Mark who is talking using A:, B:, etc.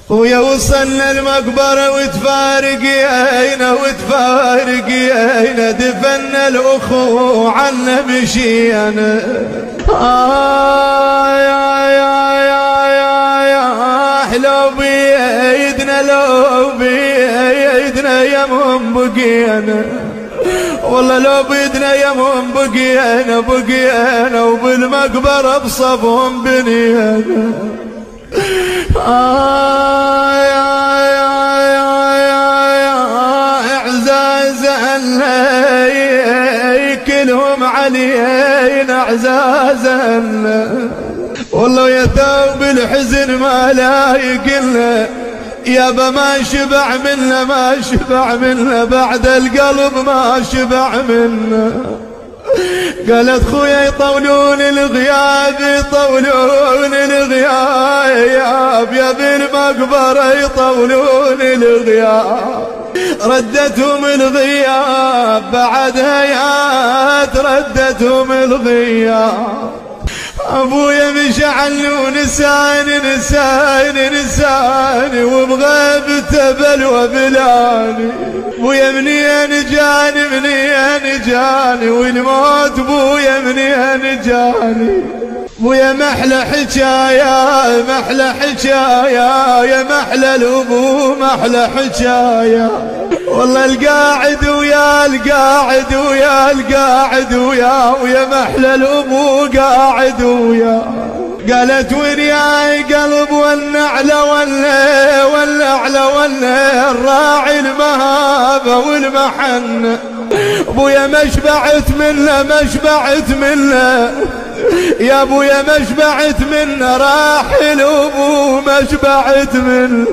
A: ويا وصلنا المقبرة وتفارقينا دفنا الأخو عنا مشينا. لو بيدنا يا من بقينا، والله لو بيدنا يا من بقينا وبالمقبرة بصفهم بنينا. اعزازا كلهم علينا اعزازا، والله يا ثوب الحزن ما لايق لنا يابا، ما شبع منا بعد القلب ما شبع منا. قالت خويا يطولون الغياب يا بالمقبرة يطولون الغياب. ردتهم الغياب بعد هيات ردتهم الغياب. ابويا مشعل ونساني وبغيبته بلوى بلاني. ابويا منين جاني والموت ابويا منين جاني. ابويا محلى حكاية يا محلى الابو محلى حكاية. والله القاعد ويا محلى الابو قاعد ويا. قالت وين يا قلب والنعلة الراعي المهابة والمحنة. ابويا ما شبعت منه يا ابويا ما شبعت منه راح الابو ما شبعت منه.